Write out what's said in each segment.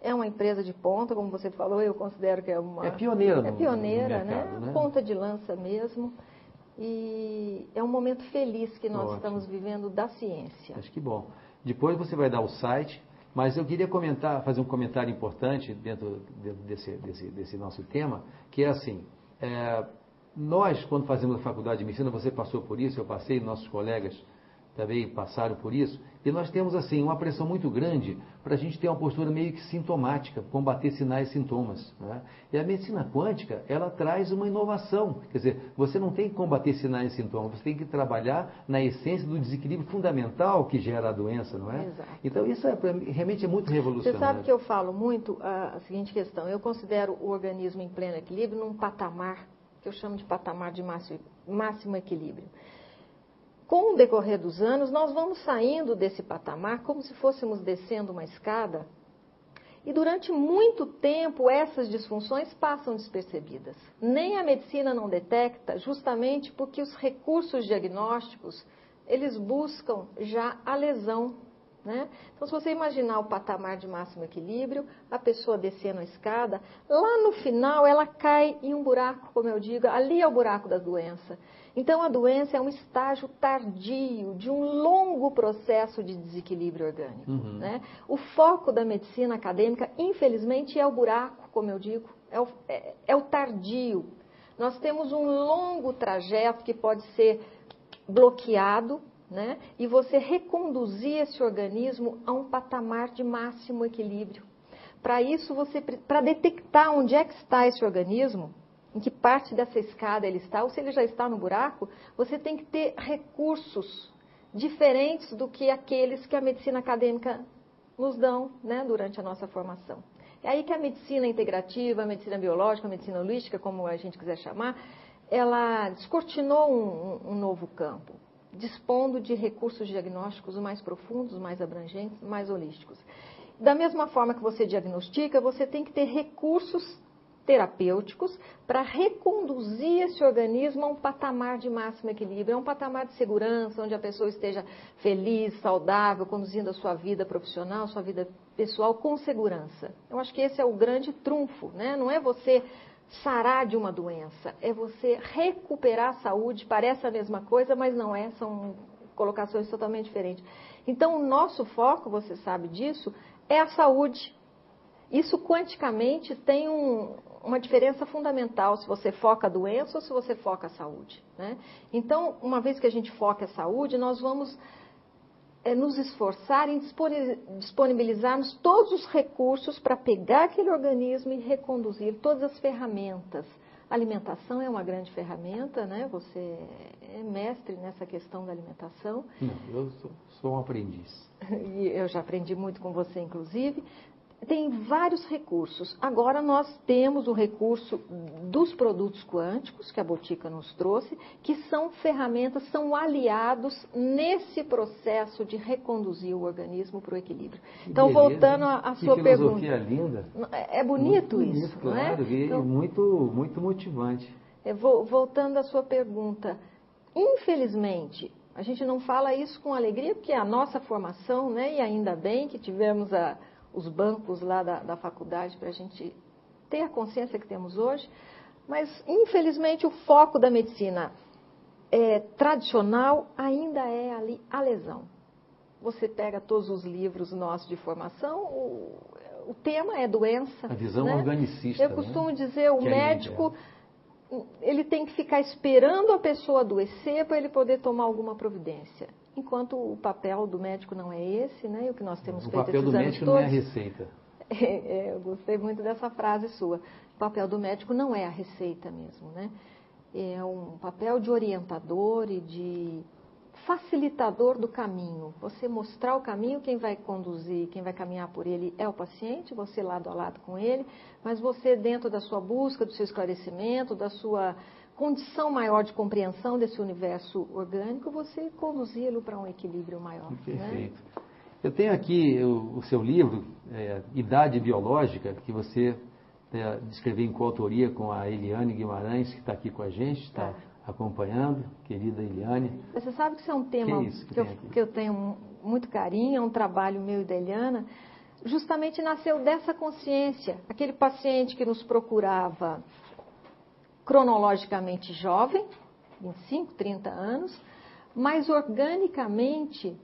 É uma empresa de ponta, como você falou, eu considero que é uma... É pioneira É pioneira, no mercado, né? Ponta de lança mesmo. E é um momento feliz que nós estamos vivendo da ciência. Acho que bom. Depois você vai dar o site, mas eu queria fazer um comentário importante dentro desse nosso tema, que é assim, nós, quando fazemos a faculdade de medicina, você passou por isso, eu passei, nossos colegas também passaram por isso, e nós temos assim uma pressão muito grande para a gente ter uma postura meio que sintomática, combater sinais e sintomas, né? E a medicina quântica, ela traz uma inovação, quer dizer, você não tem que combater sinais e sintomas, você tem que trabalhar na essência do desequilíbrio fundamental que gera a doença, não é? Exato. Então isso realmente é muito revolucionário. Você sabe que eu falo muito a seguinte questão, eu considero o organismo em pleno equilíbrio num patamar, que eu chamo de patamar de máximo equilíbrio. Com o decorrer dos anos, nós vamos saindo desse patamar como se fôssemos descendo uma escada e durante muito tempo essas disfunções passam despercebidas. Nem a medicina não detecta, justamente porque os recursos diagnósticos, eles buscam já a lesão, né? Então, se você imaginar o patamar de máximo equilíbrio, a pessoa descendo a escada, lá no final ela cai em um buraco, como eu digo, ali é o buraco da doença. Então, a doença é um estágio tardio de um longo processo de desequilíbrio orgânico. Né? O foco da medicina acadêmica, infelizmente, é o buraco, como eu digo, é o tardio. Nós temos um longo trajeto que pode ser bloqueado, né? E você reconduzir esse organismo a um patamar de máximo equilíbrio. Para isso, para detectar onde é que está esse organismo, em que parte dessa escada ele está, ou se ele já está no buraco, você tem que ter recursos diferentes do que aqueles que a medicina acadêmica nos dão, né, durante a nossa formação. É aí que a medicina integrativa, a medicina biológica, a medicina holística, como a gente quiser chamar, ela descortinou um novo campo, dispondo de recursos diagnósticos mais profundos, mais abrangentes, mais holísticos. Da mesma forma que você diagnostica, você tem que ter recursos terapêuticos para reconduzir esse organismo a um patamar de máximo equilíbrio, a um patamar de segurança, onde a pessoa esteja feliz, saudável, conduzindo a sua vida profissional, sua vida pessoal com segurança. Eu acho que esse é o grande trunfo, né? Não é você sarar de uma doença, é você recuperar a saúde, parece a mesma coisa, mas não é, são colocações totalmente diferentes. Então, o nosso foco, você sabe disso, é a saúde. Isso quanticamente tem uma diferença fundamental se você foca a doença ou se você foca a saúde, né? Então, uma vez que a gente foca a saúde, nós vamos nos esforçar em disponibilizarmos todos os recursos para pegar aquele organismo e reconduzir todas as ferramentas. A alimentação é uma grande ferramenta, né? Você é mestre nessa questão da alimentação. Não, eu sou um aprendiz. E eu já aprendi muito com você, inclusive. Tem vários recursos. Agora nós temos o recurso dos produtos quânticos, que a Botica nos trouxe, que são ferramentas, são aliados nesse processo de reconduzir o organismo para o equilíbrio. Então, beleza, voltando à sua pergunta. Que filosofia linda. É bonito isso, claro, não é? E então, muito motivante. Voltando à sua pergunta, infelizmente, a gente não fala isso com alegria, porque é a nossa formação, né? E ainda bem que tivemos os bancos lá da faculdade para a gente ter a consciência que temos hoje, mas infelizmente o foco da medicina tradicional ainda é ali a lesão. Você pega todos os livros nossos de formação, o tema é doença. A visão, né, organicista. Eu costumo dizer, o que médico, ele tem que ficar esperando a pessoa adoecer para ele poder tomar alguma providência. Enquanto o papel do médico não é esse, né? E o que nós temos feito esses anos todos... O papel do médico não é a receita. Eu gostei muito dessa frase sua. O papel do médico não é a receita mesmo, né? É um papel de orientador e de facilitador do caminho. Você mostrar o caminho, quem vai conduzir, quem vai caminhar por ele é o paciente, você lado a lado com ele, mas você dentro da sua busca, do seu esclarecimento, da sua condição maior de compreensão desse universo orgânico, você conduzi-lo para um equilíbrio maior. Perfeito. Né? Eu tenho aqui o seu livro, Idade Biológica, que você descreveu em coautoria com a Eliane Guimarães, que está aqui com a gente, está acompanhando, querida Eliane. Você sabe que isso é um tema que eu tenho muito carinho, é um trabalho meu e da Eliana. justamente nasceu dessa consciência. Aquele paciente que nos procurava cronologicamente jovem, 25, 30 anos, mas organicamente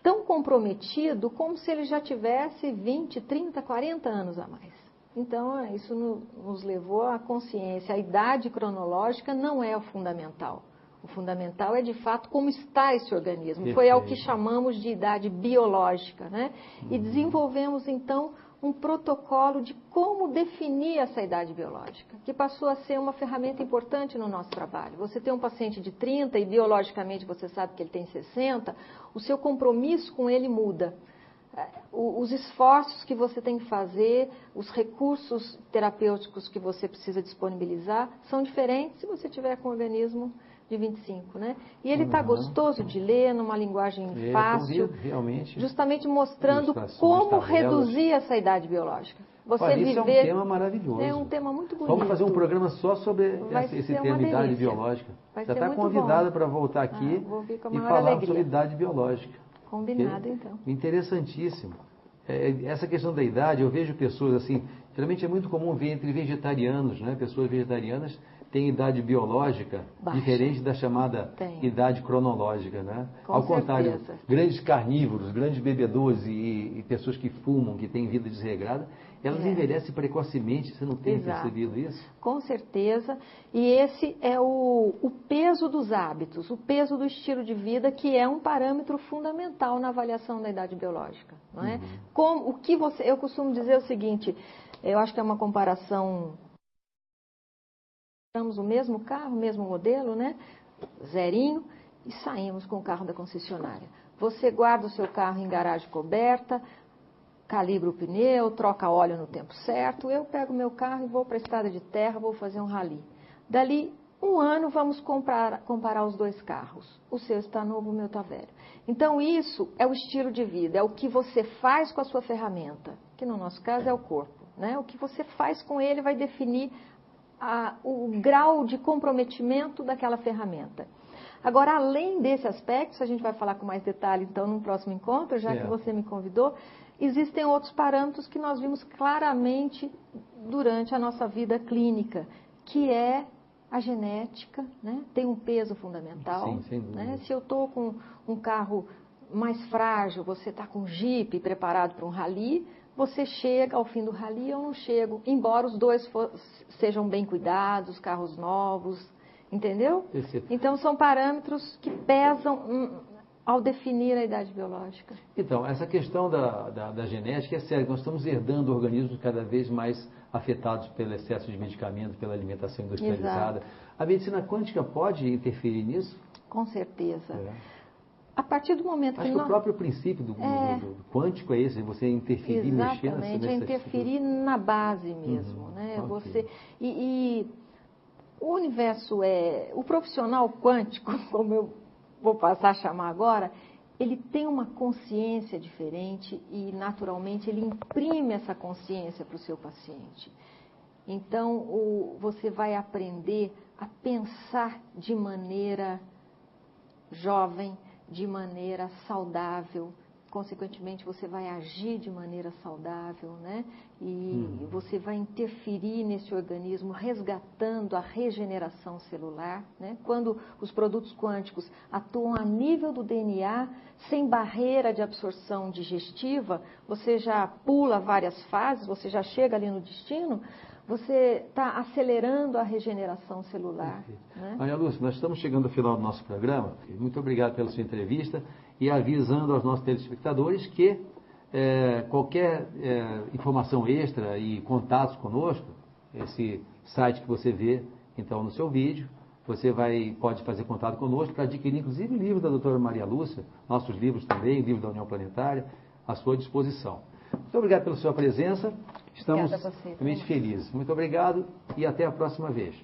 tão comprometido como se ele já tivesse 20, 30, 40 anos a mais. Então, isso nos levou à consciência. A idade cronológica não é o fundamental. O fundamental é, de fato, como está esse organismo. Perfeito. Foi ao que chamamos de idade biológica, né? E desenvolvemos, então, um protocolo de como definir essa idade biológica, que passou a ser uma ferramenta importante no nosso trabalho. Você tem um paciente de 30 e biologicamente você sabe que ele tem 60, o seu compromisso com ele muda. Os esforços que você tem que fazer, os recursos terapêuticos que você precisa disponibilizar são diferentes se você tiver com um organismo de 25, né? E ele está gostoso de ler, numa linguagem fácil, realmente, justamente mostrando como reduzir essa idade biológica. Você Olha, viver... isso é um tema maravilhoso. É um tema muito bonito. Vamos fazer um programa só sobre esse tema, idade biológica. Já está convidada para voltar aqui e falar sobre idade biológica. Combinado, então. Interessantíssimo. Essa questão da idade, eu vejo pessoas assim, geralmente é muito comum ver entre vegetarianos, né? Pessoas vegetarianas têm idade biológica baixa, diferente da chamada idade cronológica, né? Ao contrário, grandes carnívoros, grandes bebedores e pessoas que fumam, que têm vida desregrada, elas envelhecem precocemente. Você não tem percebido isso? Com certeza. E esse é o peso dos hábitos, o peso do estilo de vida, que é um parâmetro fundamental na avaliação da idade biológica. Não é? Eu costumo dizer o seguinte, eu acho que é uma comparação... Compramos o mesmo carro, o mesmo modelo, né? Zerinho, e saímos com o carro da concessionária. Você guarda o seu carro em garagem coberta, calibra o pneu, troca óleo no tempo certo. Eu pego o meu carro e vou para a estrada de terra, vou fazer um rally. Dali um ano vamos comparar os dois carros. O seu está novo, o meu está velho. Então isso é o estilo de vida, é o que você faz com a sua ferramenta, que no nosso caso é o corpo, né? O que você faz com ele vai definir o grau de comprometimento daquela ferramenta. Agora, além desse aspecto, a gente vai falar com mais detalhe, então, no próximo encontro, já que você me convidou, existem outros parâmetros que nós vimos claramente durante a nossa vida clínica, que é a genética, né? Tem um peso fundamental. Sim, sem dúvida. Né? Se eu estou com um carro mais frágil, você está com um Jeep preparado para um rally, você chega ao fim do rally, eu não chego, embora os dois sejam bem cuidados, carros novos, entendeu? Perfeito. Então, são parâmetros que pesam ao definir a idade biológica. Então, essa questão da genética é séria. Nós estamos herdando organismos cada vez mais afetados pelo excesso de medicamentos, pela alimentação industrializada. Exato. A medicina quântica pode interferir nisso? Com certeza. A partir do momento Acho que o próprio princípio do quântico é esse, você interferir, mexer nessa... Exatamente, é interferir na base mesmo, né? Okay. E o universo o profissional quântico, como eu vou passar a chamar agora, ele tem uma consciência diferente e, naturalmente, ele imprime essa consciência para o seu paciente. Então, você vai aprender a pensar de maneira jovem, de maneira saudável, consequentemente você vai agir de maneira saudável, né? E você vai interferir nesse organismo, resgatando a regeneração celular, né? Quando os produtos quânticos atuam a nível do DNA, sem barreira de absorção digestiva, você já pula várias fases, você já chega ali no destino, você está acelerando a regeneração celular. Né? Maria Lúcia, nós estamos chegando ao final do nosso programa. Muito obrigado pela sua entrevista e avisando aos nossos telespectadores que qualquer informação extra e contatos conosco, esse site que você vê então no seu vídeo, você pode fazer contato conosco para adquirir inclusive o livro da doutora Maria Lúcia, nossos livros também, o livro da União Planetária, à sua disposição. Muito obrigado pela sua presença. Estamos realmente felizes. Muito obrigado e até a próxima vez.